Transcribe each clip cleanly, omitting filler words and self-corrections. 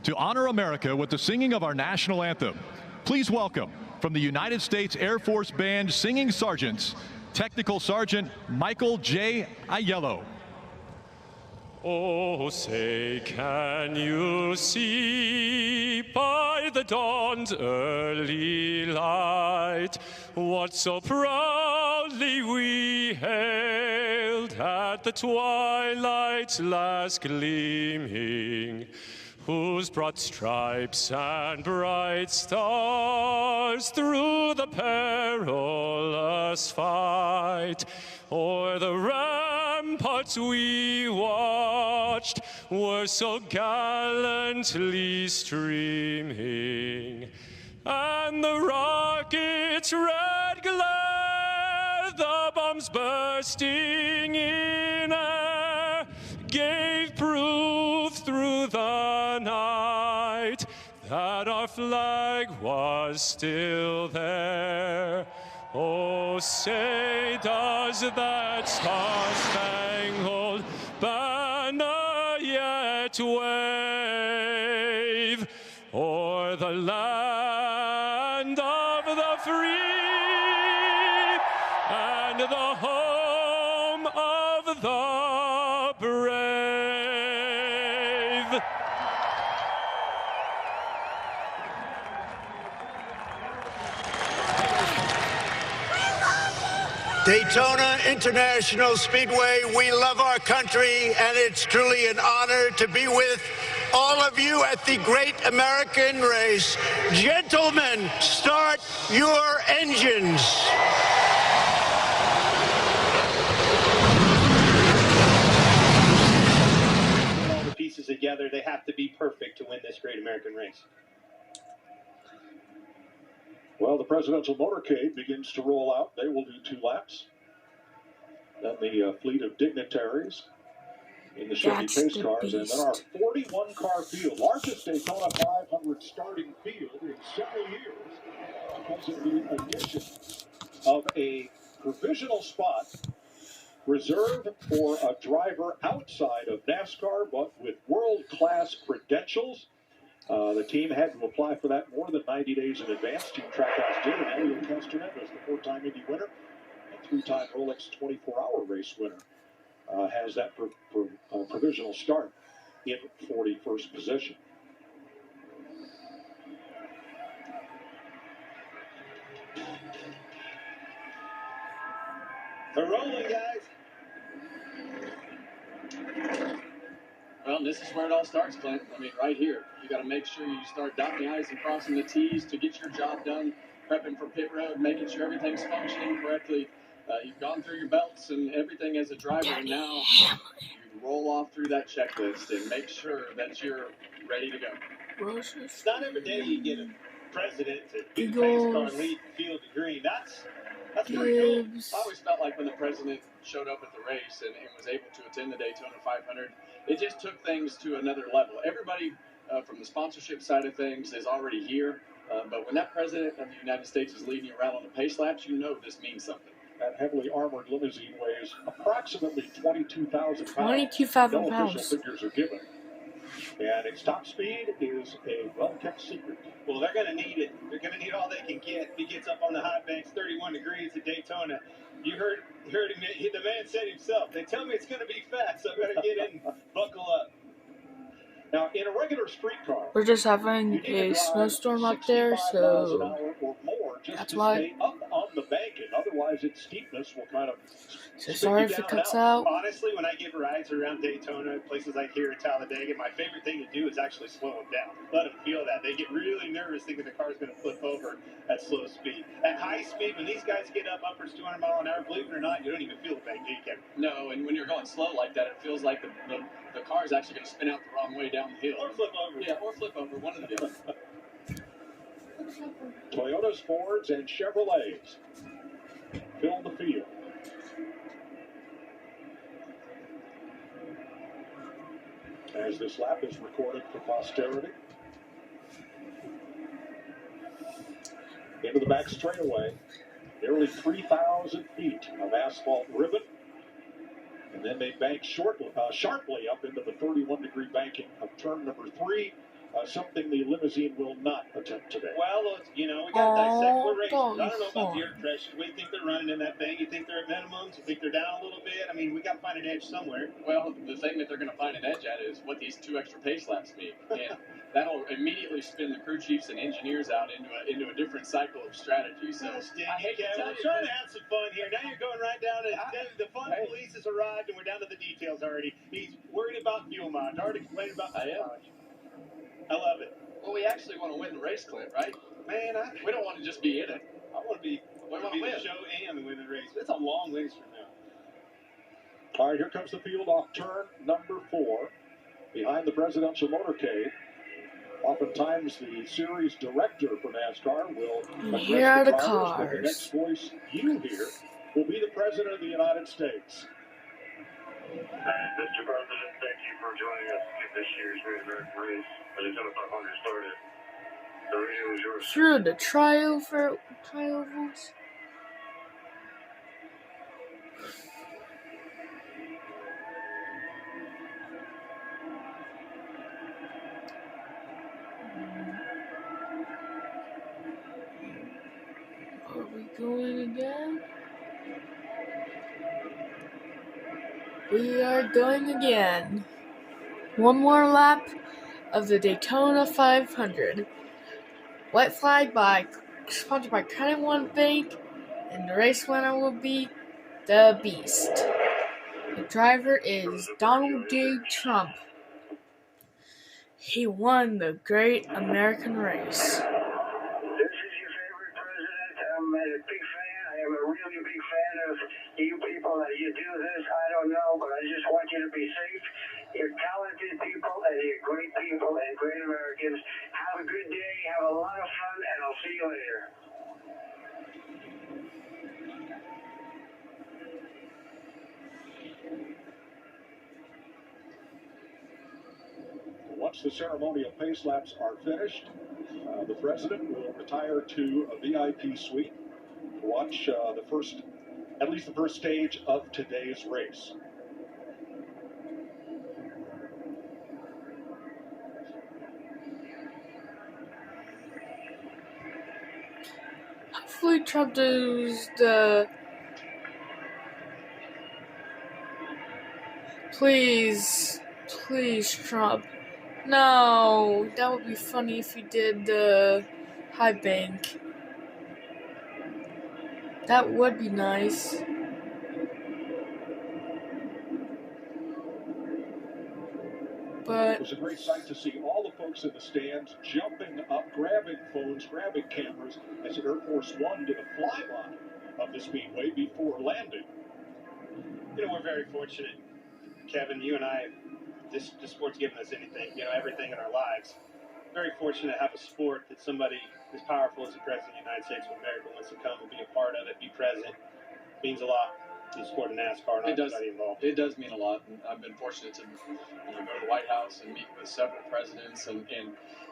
to honor America with the singing of our national anthem. Please welcome, from the United States Air Force Band Singing Sergeants, Technical Sergeant Michael J. Aiello. Oh, say, can you see by the dawn's early light what so proudly we hailed at the twilight's last gleaming, whose broad stripes and bright stars through the perilous fight o'er the ramparts we watched were so gallantly streaming, and the rocket's red glare, the bombs bursting in air, gave proof through the night that our flag was still there. Oh, say, does that star-spangled banner yet wave o'er the land of the free and the home of the brave? Daytona International Speedway, we love our country, and it's truly an honor to be with all of you at the Great American Race. Gentlemen, start your engines. All the pieces together, they have to be perfect to win this Great American Race. Well, the presidential motorcade begins to roll out. They will do 2 laps. Then the fleet of dignitaries in the Chevy Chase cars. And then our 41-car field, largest Daytona 500 starting field in several years, because of the addition of a provisional spot reserved for a driver outside of NASCAR, but with world-class credentials. The team had to apply for that more than 90 days in advance. Team Trackhouse did, and Elliot Castanet was the 4-time Indy winner and 3-time Rolex 24-hour race winner. Has that provisional start in 41st position. They're rolling, guys. Well, this is where it all starts, Clint. I mean, right here. You got to make sure you start dotting the I's and crossing the T's to get your job done, prepping for pit road, making sure everything's functioning correctly. You've gone through your belts and everything as a driver, and now you roll off through that checklist and make sure that you're ready to go. It's not every day you get a president to do the pace car and lead field to green. That's pretty cool. I always felt like when the president showed up at the race and was able to attend the Daytona 500, it just took things to another level. Everybody from the sponsorship side of things is already here, but when that president of the United States is leading you around on the pace laps, you know this means something. That heavily armored limousine weighs approximately 22,000 pounds. 22,000 no pounds. official figures are given. And its top speed is a well-kept secret. Well, they're going to need it. They're going to need all they can get. He gets up on the hot banks, 31 degrees at Daytona. You heard him. The man said himself, they tell me it's going to be fast, so I better get in and buckle up. Now, in a regular street car, We're just having a snowstorm up there, so that's why. Up on the banking. Otherwise, its steepness will kind of. So sorry if it cuts out. Honestly, when I give rides around Daytona, places like here in Talladega, my favorite thing to do is actually slow them down. Let them feel that. They get really nervous thinking the car's going to flip over at slow speed. At high speed, when these guys get up upwards 200 miles an hour, believe it or not, you don't even feel the bank, do you, Kevin? No, and when you're going slow like that, it feels like the car is actually going to spin out the wrong way down the hill. Or flip over. Yeah, or flip over, one of the other. Toyotas, Fords, and Chevrolets fill the field. As this lap is recorded for posterity. Into the back straightaway, nearly 3,000 feet of asphalt ribbon. And then they bank sharply up into the 31-degree banking of turn number 3 something the limousine will not attempt today. Well, you know, we got to dissect. We're racing. don't I don't know about the you air pressure. We think they're running in that thing. You think they're at minimums? You think they're down a little bit? I mean, we got to find an edge somewhere. Well, the thing that they're going to find an edge at is what these 2 extra pace laps mean. And that'll immediately spin the crew chiefs and engineers out into a different cycle of strategy. So I hate to tell we're you, trying to have some fun here. Now you're going right down to the fun police has arrived, and we're down to the details already. He's worried about fuel mileage. Already complaining about fuel mileage. I love it. well, we actually want to win the race, Clint, right? Man, We don't want to just be in it. I want to be win. the show and win the race. It's a long ways from now. All right, here comes the field off turn number 4. Behind the presidential motorcade. Oftentimes, the series director for NASCAR will address Here are the drivers, but the cars. next voice you hear will be the President of the United States. Mr. President, thank you for joining us in this year's Great American Race. As the Daytona 500 started, the radio is yours. through the triovals. Are we going again? We are going again. One more lap of the Daytona 500. White flag sponsored by Credit One Bank, and the race winner will be the Beast. The driver is Donald J. Trump. He won the Great American Race. This is your favorite president. I'm a big fan. I am a really big fan of you people that you do this. I don't know, but I just want you to be safe. You're talented people, and you're great people and great Americans. Have a good day. Have a lot of fun, and I'll see you later. Once the ceremonial pace laps are finished, the president will retire to a VIP suite to watch at least the first stage of today's race. Hopefully Trump does the... Please, Trump. No, that would be funny if he did the high bank. That would be nice. But It was a great sight to see all the folks in the stands jumping up, grabbing phones, grabbing cameras as Air Force One did a flyby of the Speedway before landing. You know, we're very fortunate, Kevin. You and I, this sport's given us everything in our lives. Very fortunate to have a sport that somebody as powerful as the President of the United States of America wants to come and be a part of it, be present. Means a lot to the sport of NASCAR and everybody involved. It does mean a lot. And I've been fortunate to go to the White House and meet with several presidents, and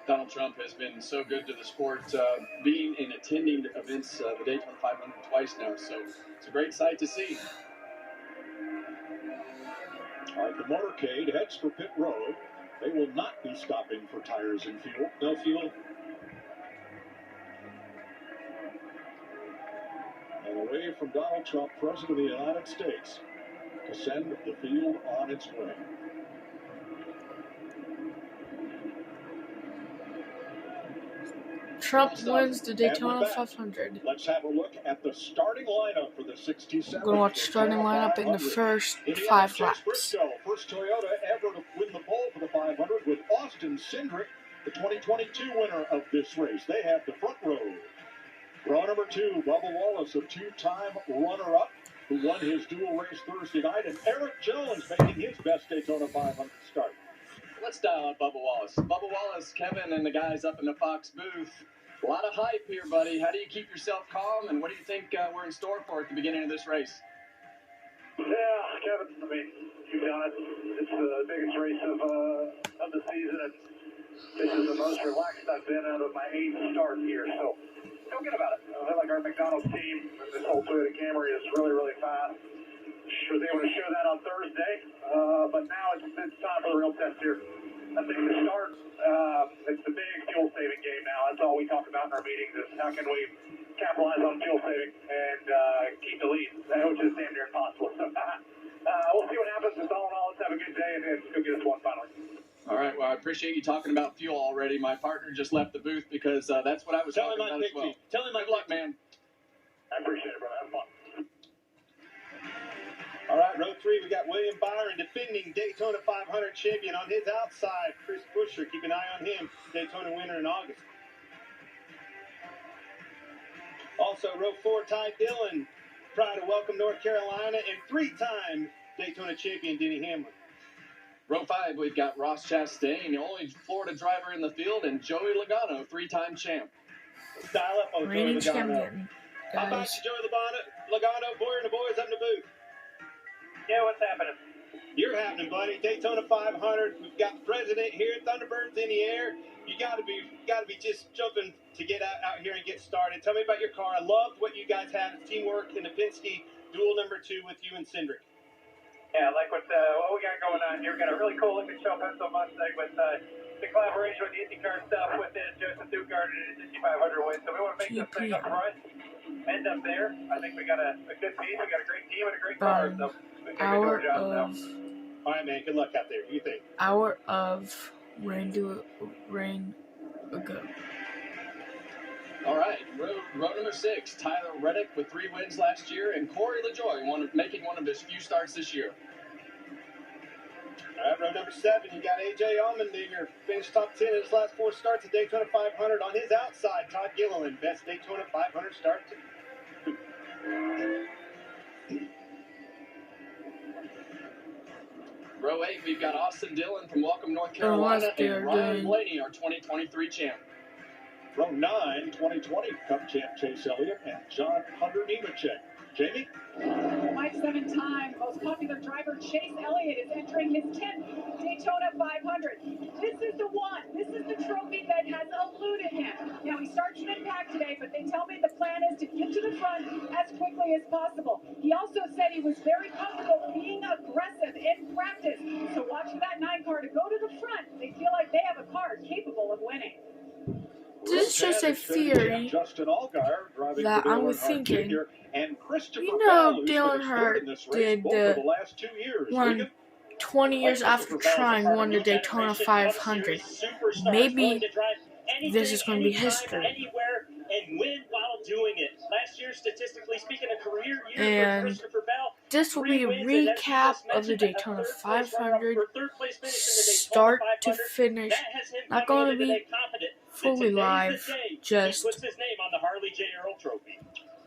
Donald Trump has been so good to the sport, being and attending events, the Daytona 500 twice now. So it's a great sight to see. All right, the motorcade heads for pit road. They will not be stopping for tires and fuel. No fuel. And away from Donald Trump, President of the United States, to send the field on its way. Trump wins the Daytona And we're back. 500. Let's have a look at the starting lineup for the 67. I'm going to watch starting lineup in the first 5 laps. Briscoe, first Toyota ever to win the pole for the 500 with Austin Cindric, the 2022 winner of this race. They have the front row. Row number 2, Bubba Wallace, a 2-time runner-up who won his dual race Thursday night, and Eric Jones making his best Daytona 500 start. Let's dial up Bubba Wallace. Bubba Wallace, Kevin, and the guys up in the Fox booth. A lot of hype here, buddy. How do you keep yourself calm, and what do you think we're in store for at the beginning of this race? Yeah, Kevin, I mean, to be honest, it's the biggest race of the season, and this is the most relaxed I've been out of my 8th start here, so feel good about it. I feel like our McDonald's team, this whole Toyota Camry is really, really fast. Was able to show that on Thursday, but now it's time for the real test here. I think the start, it's the big fuel-saving game now. That's all we talk about in our meetings is how can we capitalize on fuel saving and keep the lead, which is damn near impossible. So, we'll see what happens. It's all in all, let's have a good day and let's go get us one finally. All right, well, I appreciate you talking about fuel already. My partner just left the booth because that's what I was talking about as well. Tell him good luck, man. I appreciate it, brother. Have fun. All right, row 3, we got William Byron, defending Daytona 500 champion. On his outside, Chris Buescher. Keep an eye on him, Daytona winner in August. Also, row 4, Ty Dillon, proud to welcome North Carolina, and 3-time Daytona champion Denny Hamlin. Row 5, we've got Ross Chastain, the only Florida driver in the field, and Joey Logano, 3-time champ. Style up on Joey Reigning Logano. champion, How about guys. you, Joey Logano, Boyer and the boys up in the booth? Yeah, what's happening? You're happening, buddy. Daytona 500. We've got the president here. Thunderbirds in the air. You got to be just jumping to get out here and get started. Tell me about your car. I loved what you guys have. Teamwork in the Penske dual number 2 with you and Cindric. Yeah, like what we got going on here. We've got a really cool looking show pencil Mustang with the collaboration with the IndyCar stuff with it. Joseph Ducard and his 500 win. So we want to make this thing up front. End up there. I think we got a good piece. We got a great team and a great car. So we can do our job now. All right, man. Good luck out there. What do you think? Hour of rain ago. All right, row number 6, Tyler Reddick with 3 wins last year, and Corey LaJoie making one of his few starts this year. All right, row number 7, you got A.J. Allmendinger, finished top 10 in his last 4 starts at Daytona 500. On his outside, Todd Gilliland, best Daytona 500 start. Row 8, we've got Austin Dillon from Welcome, North Carolina, and Ryan Blaney, our 2023 champ. Row 9, 2020 Cup champ Chase Elliott and John Hunter Nemechek. Jamie? My 7-time most popular driver, Chase Elliott, is entering his 10th Daytona 500. This is the one. This is the trophy that has eluded him. Now, he starts in Impact today, but they tell me the plan is to get to the front as quickly as possible. He also said he was very comfortable being aggressive in practice. So watch for that 9 car to go to the front. They feel like they have a car capable of winning. This is just a theory that I was thinking. You know, Dale Earnhardt did one 20 years after trying won the Daytona 500. Maybe this is going to be history. And win while doing it. Last year, statistically speaking, a career year And for Christopher Bell. this will be a recap of the Daytona 500, start to finish. Not going to be fully live, just puts his name on the Harley J. Earl Trophy.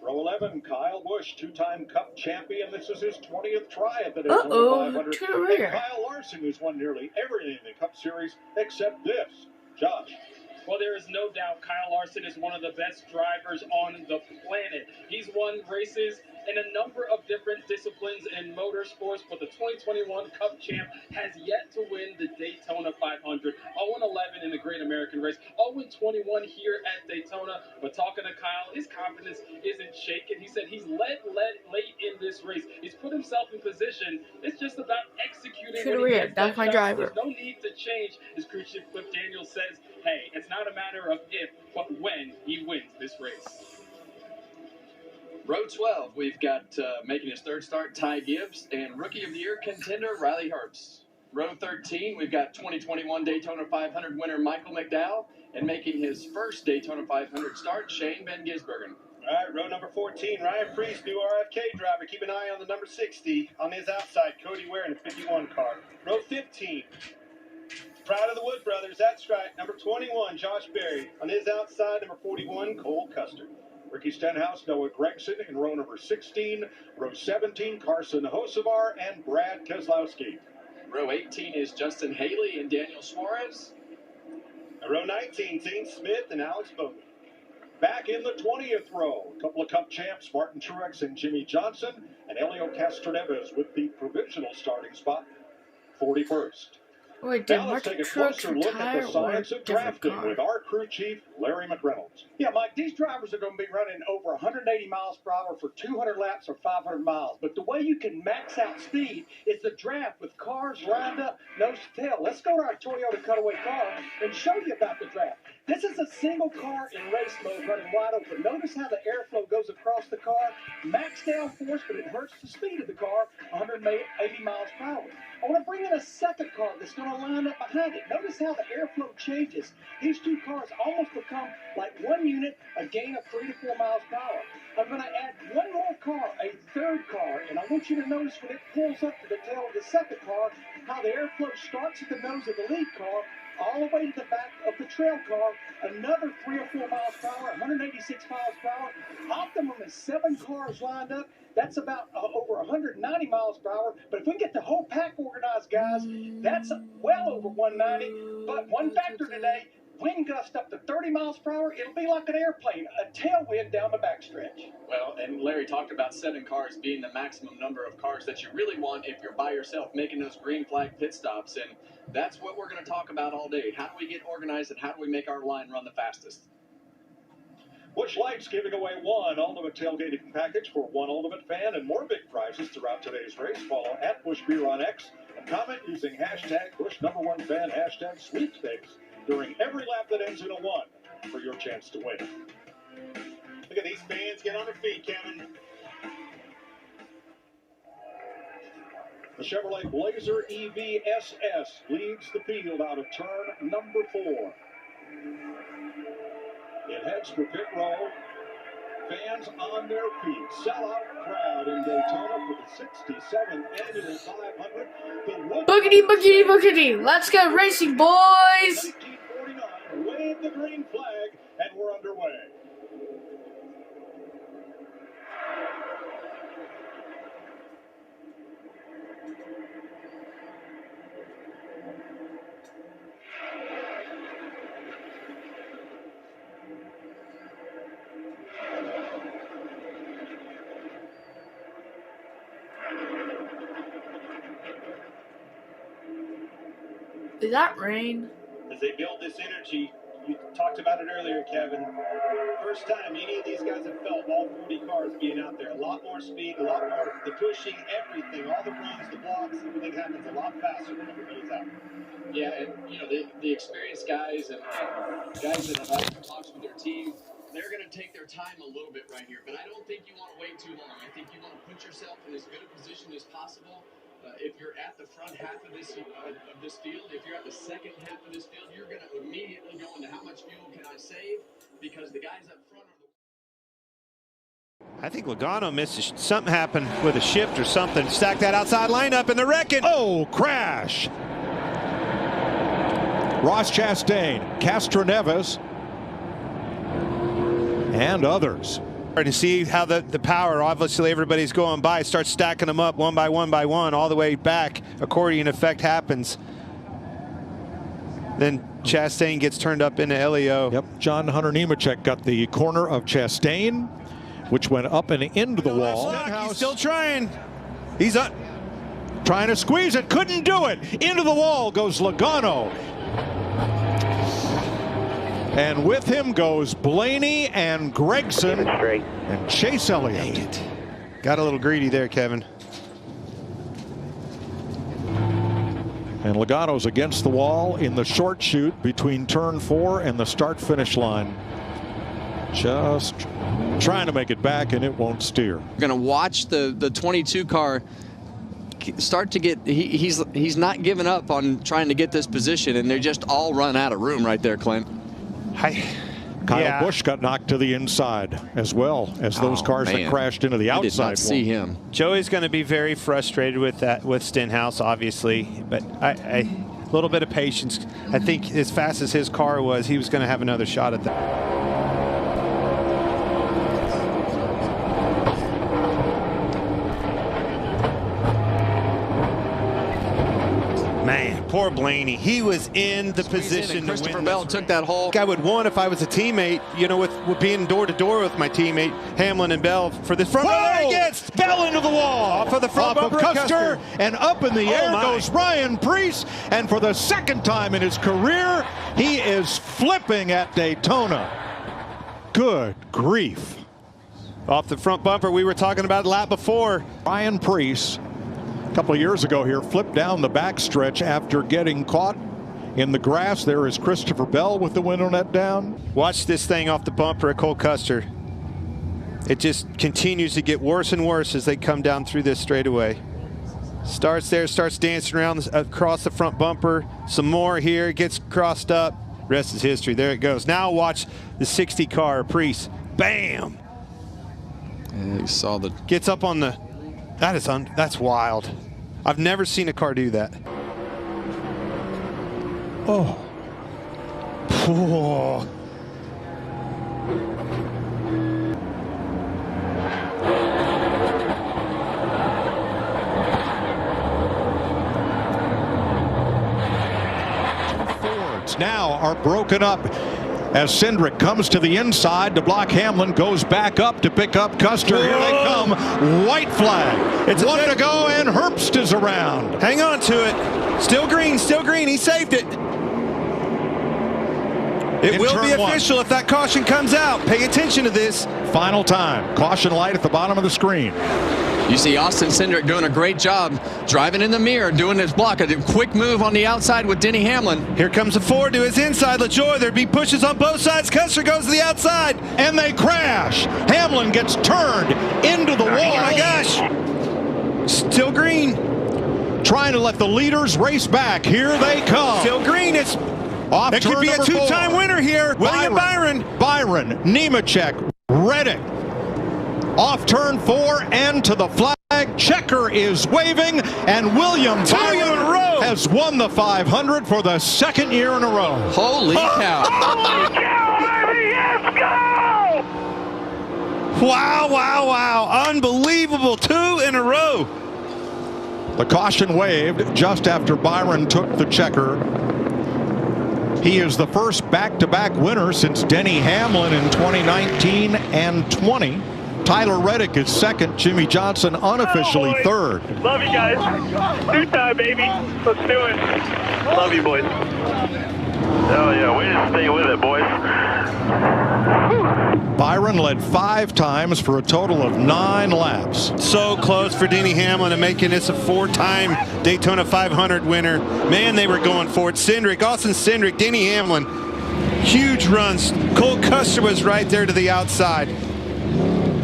Row 11, Kyle Busch, 2-time Cup champion. This is his 20th try at the Daytona 500. To the rear. And Kyle Larson, who's won nearly everything in the Cup Series except this. Josh. Well, there is no doubt Kyle Larson is one of the best drivers on the planet. He's won races in a number of different disciplines in motorsports, but the 2021 Cup champ has yet to win the Daytona 500. 0-11 in the Great American Race. 0-21 here at Daytona. But talking to Kyle, his confidence isn't shaken. He said he's led late in this race. He's put himself in position. It's just about executing. To the rear. That's my driver. There's no need to change. As crew chief Cliff Daniels says, hey, it's not a matter of if, but when he wins this race. Row 12, we've got making his 3rd start, Ty Gibbs, and Rookie of the Year contender, Riley Herbst. Row 13, we've got 2021 Daytona 500 winner, Michael McDowell, and making his first Daytona 500 start, Shane Van Gisbergen. All right, row number 14, Ryan Preece, new RFK driver. Keep an eye on the number 60. On his outside, Cody Ware in a 51 car. Row 15, proud of the Wood brothers, that's right. Number 21, Josh Berry. On his outside, number 41, Cole Custer. Ricky Stenhouse, Noah Gregson in row number 16. Row 17, Carson Hocevar and Brad Keselowski. Row 18 is Justin Haley and Daniel Suarez. Row 19, Zane Smith and Alex Bowman. Back in the 20th row, a couple of Cup champs, Martin Truex and Jimmy Johnson, and Helio Castroneves with the provisional starting spot, 41st. Wait, did Now let's Martin take a Truex closer look at retire the or science of different drafting car? with our crew chief, Larry McReynolds. Yeah, Mike, these drivers are going to be running over 180 miles per hour for 200 laps or 500 miles. But the way you can max out speed is the draft with cars lined up nose to tail. Let's go to our Toyota Cutaway car and show you about the draft. This is a single car in race mode running wide open. Notice how the airflow goes across the car. Max downforce, but it hurts the speed of the car, 180 miles per hour. I want to bring in a second car that's going to line up behind it. Notice how the airflow changes. These two cars almost become like one unit, a gain of 3 to 4 miles per hour. I'm going to add one more car, a third car, and I want you to notice when it pulls up to the tail of the second car, how the airflow starts at the nose of the lead car, all the way to the back of the trail car, another 3 or 4 miles per hour, 186 miles per hour. Optimum is 7 cars lined up. That's about over 190 miles per hour. But if we get the whole pack organized, guys, that's well over 190. But one factor today, wind gust up to 30 miles per hour. It'll be like an airplane, a tailwind down the backstretch. Well, and Larry talked about 7 cars being the maximum number of cars that you really want if you're by yourself making those green flag pit stops. And that's what we're going to talk about all day. How do we get organized and how do we make our line run the fastest? Busch Light's giving away one ultimate tailgating package for one ultimate fan and more big prizes throughout today's race. Follow at Busch Beer on X and comment using hashtag Busch#1fan, hashtag sweepstakes during every lap that ends in a 1 for your chance to win. Look at these fans get on their feet, Kevin. The Chevrolet Blazer EV SS leads the field out of turn number 4. It heads for pit road. Fans on their feet. Sellout crowd in Daytona for the 67th annual 500. Boogity, boogity, boogity. Let's go racing, boys. 1949, wave the green flag, and we're underway. Is that rain? As they build this energy, you talked about it earlier, Kevin. First time any of these guys have felt all 40 cars being out there. A lot more speed, a lot more, the pushing, everything, all the runs, the blocks, everything happens a lot faster when everybody's out. Yeah, and you know, the experienced guys and guys that have had talks with their team, they're going to take their time a little bit right here. But I don't think you want to wait too long. I think you want to put yourself in as good a position as possible. If you're at the front half of this field, if you're at the second half of this field, you're going to immediately go into how much fuel can I save, because the guys up front are I think Logano missed. Something happened with a shift or something. Stack that outside lineup and the wrecking. Oh, crash. Ross Chastain, Castroneves, and others. To see how the power, obviously everybody's going by, starts stacking them up one by one all the way back. Accordion effect happens. Then Chastain gets turned up into Elio. Yep, John Hunter Nemechek got the corner of Chastain, which went up and into the wall. He's still trying. He's up. Trying to squeeze it, couldn't do it. Into the wall goes Logano. And with him goes Blaney and Gregson and Chase Elliott. Got a little greedy there, Kevin. And Logano's against the wall in the short chute between turn 4 and the start-finish line. Just trying to make it back, and it won't steer. We're going to watch the 22 car start to get, he's not giving up on trying to get this position, and they just all run out of room right there, Clint. Kyle Busch got knocked to the inside as well as those cars that crashed into the outside. I did not see him. Joey's going to be very frustrated with that, with Stenhouse, obviously, but a little bit of patience. I think as fast as his car was, he was going to have another shot at that. Poor Blaney. He was in the position to win. Christopher Bell took that hole. I would want if I was a teammate, you know, with being door to door with my teammate Hamlin and Bell for this front. Whoa! Gets Bell into the wall. Off of the front Off bumper of Custer, and up in the air goes Ryan Preece. And for the second time in his career, he is flipping at Daytona. Good grief. Off the front bumper, we were talking about a lap before. Ryan Preece, a couple of years ago here, flipped down the backstretch after getting caught in the grass. There is Christopher Bell with the window net down. Watch this thing off the bumper at Cole Custer. It just continues to get worse and worse as they come down through this straightaway. Starts there, starts dancing around across the front bumper. Some more here, gets crossed up. Rest is history. There it goes. Now watch the 60 car, Preece. Bam! Yeah, you saw the... Gets up on the... That's wild. I've never seen a car do that. Oh. Oh. Fords now are broken up as Cindric comes to the inside to block Hamlin, goes back up to pick up Custer. Whoa. Here they come. White flag. It's one to go, and Herbst is around. Hang on to it. Still green, still green. He saved it. It will be official if that caution comes out. Pay attention to this. Final time. Caution light at the bottom of the screen. You see Austin Cindric doing a great job driving in the mirror, doing his block. A quick move on the outside with Denny Hamlin. Here comes a Ford to his inside. LaJoie, there'd be pushes on both sides. Custer goes to the outside. And they crash. Hamlin gets turned into the wall. Oh my gosh. Still green. Trying to let the leaders race back. Here they come. Still green. It's off. It could be a two-time winner here. William Byron. Byron, Nemechek, Reddick. Off turn 4 and to the flag. Checker is waving, and William Byron has won the 500 for the second year in a row. Holy cow. Holy cow, baby, let's go! Wow, wow, wow. Unbelievable. 2 in a row. The caution waved just after Byron took the checker. He is the first back-to-back winner since Denny Hamlin in 2019 and 20. Tyler Reddick is second. Jimmy Johnson unofficially third. Love you guys. 2-time, baby. Let's do it. Love you, boys. Oh, yeah. We just stay with it, boys. Byron led 5 times for a total of 9 laps. So close for Denny Hamlin to making this a 4-time Daytona 500 winner. Man, they were going for it. Cindric, Austin Cindric, Denny Hamlin. Huge runs. Cole Custer was right there to the outside.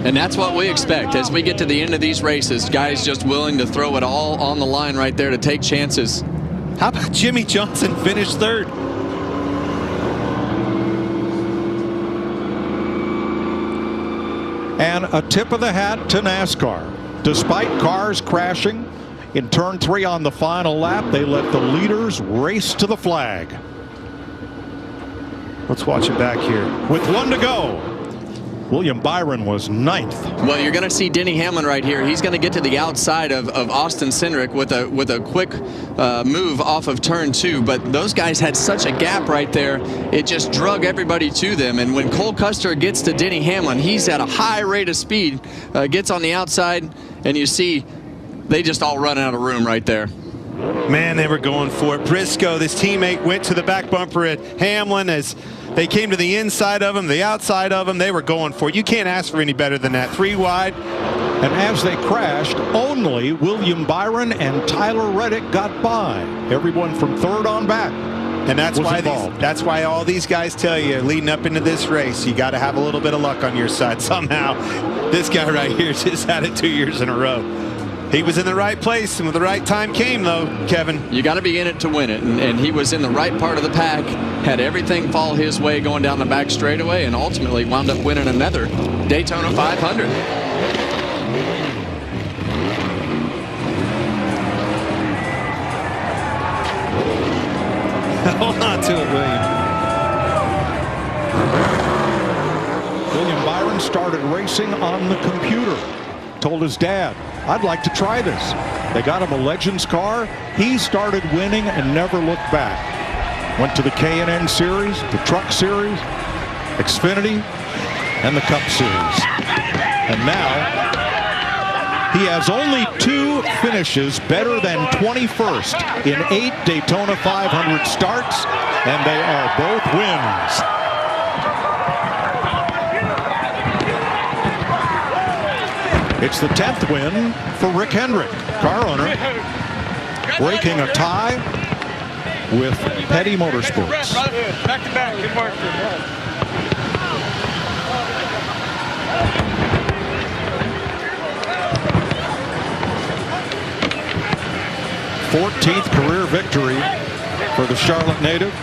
And that's what we expect as we get to the end of these races. Guys just willing to throw it all on the line right there to take chances. How about Jimmy Johnson finished third? And a tip of the hat to NASCAR. Despite cars crashing in turn 3 on the final lap, they let the leaders race to the flag. Let's watch it back here. With 1 to go, William Byron was 9th. Well, you're going to see Denny Hamlin right here. He's going to get to the outside of Austin Cindric with a quick move off of turn 2. But those guys had such a gap right there. It just drug everybody to them. And when Cole Custer gets to Denny Hamlin, he's at a high rate of speed, gets on the outside, and you see they just all run out of room right there. Man, they were going for it. Briscoe, this teammate, went to the back bumper at Hamlin as they came to the inside of him, the outside of him. They were going for it. You can't ask for any better than that. 3 wide. And as they crashed, only William Byron and Tyler Reddick got by. Everyone from 3rd on back. And that's why all these guys tell you leading up into this race, you got to have a little bit of luck on your side somehow. This guy right here just had it 2 years in a row. He was in the right place, and when the right time came, though, Kevin. You got to be in it to win it, and he was in the right part of the pack, had everything fall his way going down the back straightaway, and ultimately wound up winning another Daytona 500. Hold on to it, William. William Byron started racing on the computer. told his dad, "I'd like to try this." They got him a Legends car. He started winning and never looked back. Went to the K&N Series, the Truck Series, Xfinity, and the Cup Series. And now he has only 2 finishes better than 21st in 8 Daytona 500 starts, and they are both wins. It's the 10th win for Rick Hendrick, car owner, breaking a tie with Petty Motorsports. Back to back, good work. 14th career victory for the Charlotte native,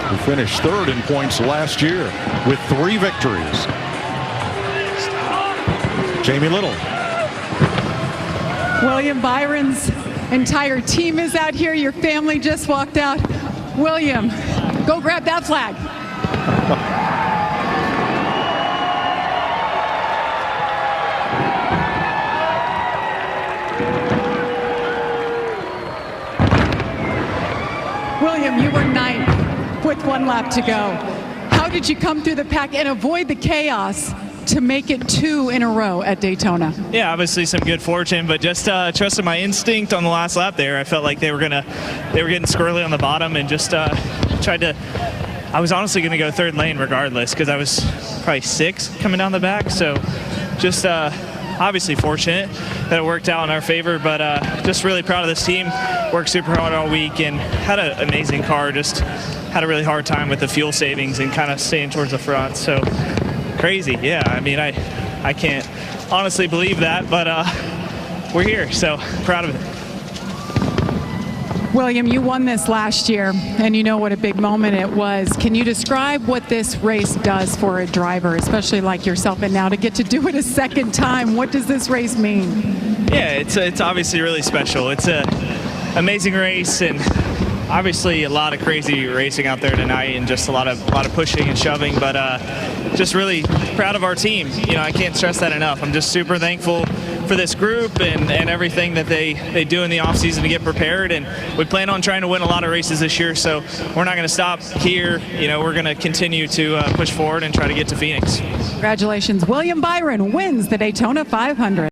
who finished 3rd in points last year with 3 victories. Jamie Little. William Byron's entire team is out here. Your family just walked out. William, go grab that flag. William, you were 9th with 1 lap to go. How did you come through the pack and avoid the chaos to make it 2 in a row at Daytona? Yeah, obviously some good fortune, but just trusted my instinct on the last lap there. I felt like they were getting squirrely on the bottom, and just tried to. I was honestly going to go 3rd lane regardless, because I was probably 6th coming down the back. So just obviously fortunate that it worked out in our favor, but just really proud of this team. Worked super hard all week and had an amazing car. Just had a really hard time with the fuel savings and kind of staying towards the front. So crazy, yeah. I mean, I can't honestly believe that, but we're here, so proud of it. William, you won this last year, and you know what a big moment it was. Can you describe what this race does for a driver, especially like yourself, and now to get to do it a 2nd time? What does this race mean? Yeah, it's obviously really special. It's an amazing race, and obviously a lot of crazy racing out there tonight, and just a lot of pushing and shoving, but just really proud of our team. You know, I can't stress that enough. I'm just super thankful for this group and everything that they do in the off season to get prepared, and we plan on trying to win a lot of races this year, so we're not going to stop here. You know, we're going to continue to push forward and try to get to Phoenix. Congratulations. William Byron wins the Daytona 500.